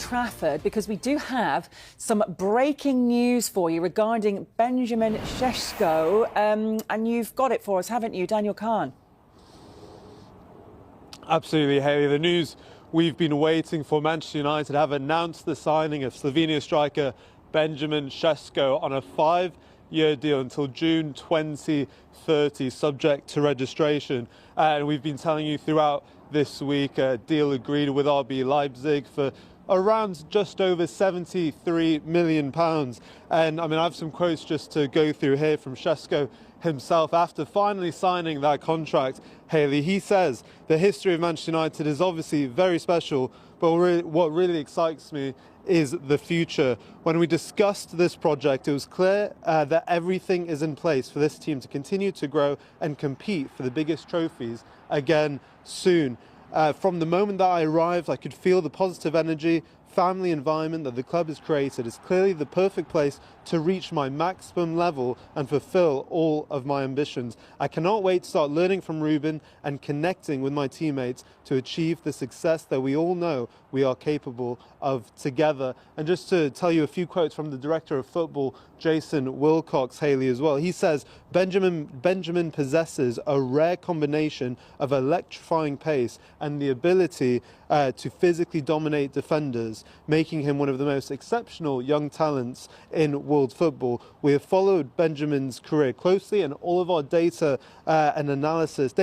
Trafford because we do have some breaking news for you regarding Benjamin Šeško, and you've got it for us, haven't you, Daniel Khan? Absolutely, Hayley. The news we've been waiting for: Manchester United have announced the signing of Slovenian striker Benjamin Šeško on a 5-year deal until June 2030, subject to registration. And we've been telling you throughout this week, a deal agreed with RB Leipzig for around just over £73 million. And I mean, I have some quotes just to go through here from Sesko himself after finally signing that contract. Hayley, he says the history of Manchester United is obviously very special, but what really excites me is the future. When we discussed this project, it was clear that everything is in place for this team to continue to grow and compete for the biggest trophies again soon. From the moment that I arrived, I could feel the positive energy, family environment that the club has created. It's clearly the perfect place to reach my maximum level and fulfill all of my ambitions. I cannot wait to start learning from Ruben and connecting with my teammates to achieve the success that we all know we are capable of together. And just to tell you a few quotes from the director of football, Jason Wilcox, Hayley, as well. He says, Benjamin possesses a rare combination of electrifying pace and the ability to physically dominate defenders, making him one of the most exceptional young talents in world football. We have followed Benjamin's career closely, and all of our data analysis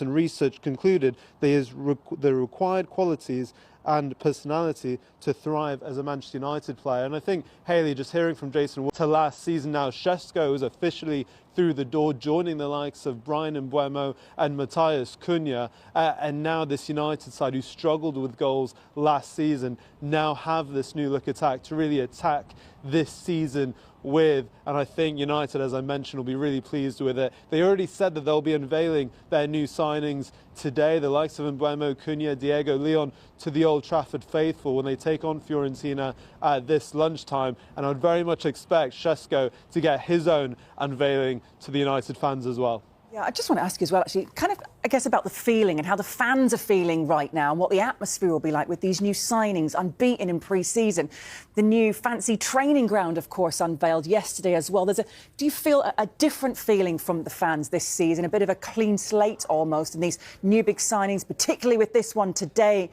and research concluded that he has the required qualities and personality to thrive as a Manchester United player. And I think, Hayley, just hearing from Jason to last season now, Sesko is officially through the door, joining the likes of Bryan and Mbeumo and Matheus, Cunha, and now this United side who struggled with goals last season now have this new look attack to really attack this season with, and I think United, as I mentioned, will be really pleased with it. They already said that they'll be unveiling their new signings today, the likes of Mbeumo, Cunha, Diego, Leon, to the Old Trafford faithful when they take on Fiorentina this lunchtime. And I'd very much expect Sesko to get his own unveiling to the United fans as well. Yeah, I just want to ask you as well, actually, kind of, I guess, about the feeling and how the fans are feeling right now and what the atmosphere will be like with these new signings, unbeaten in pre-season. The new fancy training ground, of course, unveiled yesterday as well. Do you feel a different feeling from the fans this season, a bit of a clean slate almost, and these new big signings, particularly with this one today,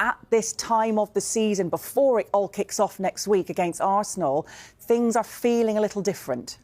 at this time of the season, before it all kicks off next week against Arsenal, things are feeling a little different?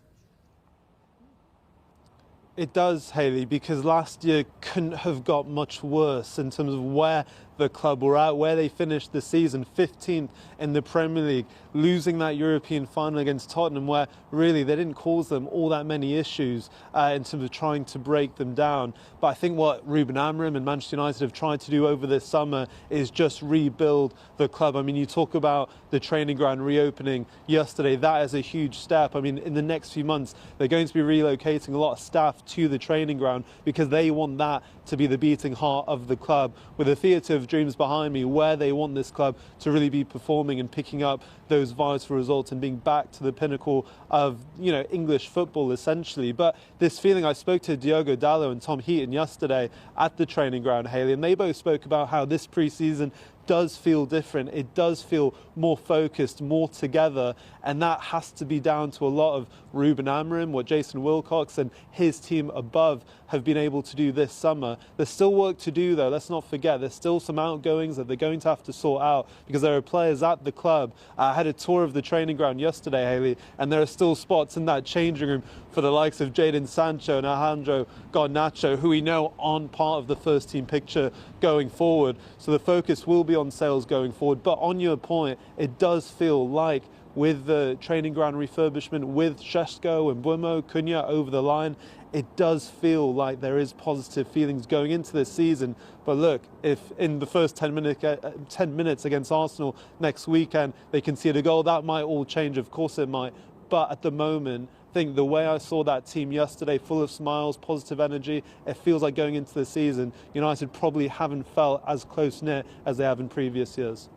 It does, Hayley, because last year couldn't have got much worse in terms of where the club were at, where they finished the season, 15th in the Premier League, losing that European final against Tottenham, where really they didn't cause them all that many issues in terms of trying to break them down. But I think what Ruben Amorim and Manchester United have tried to do over this summer is just rebuild the club. I mean, you talk about the training ground reopening yesterday. That is a huge step. I mean, in the next few months, they're going to be relocating a lot of staff to the training ground because they want that to be the beating heart of the club, with a theatre of dreams behind me where they want this club to really be performing and picking up those vital results and being back to the pinnacle of, you know, English football essentially. But this feeling, I spoke to Diogo Dalot and Tom Heaton yesterday at the training ground, Hayley, and they both spoke about how this pre-season does feel different. It does feel more focused, more together, and that has to be down to a lot of Ruben Amorim, what Jason Wilcox and his team above have been able to do this summer. There's still work to do, though. Let's not forget, there's still some outgoings that they're going to have to sort out because there are players at the club. I had a tour of the training ground yesterday, Hayley, and there are still spots in that changing room for the likes of Jadon Sancho and Alejandro Garnacho, who we know aren't part of the first team picture going forward. So the focus will be on sales going forward. But on your point, it does feel like with the training ground refurbishment, with Sesko and Mbeumo, Cunha over the line, it does feel like there is positive feelings going into this season. But look, if in the first 10 minutes against Arsenal next weekend they concede a goal, that might all change. Of course it might. But at the moment, I think the way I saw that team yesterday, full of smiles, positive energy, it feels like going into the season, United probably haven't felt as close-knit as they have in previous years.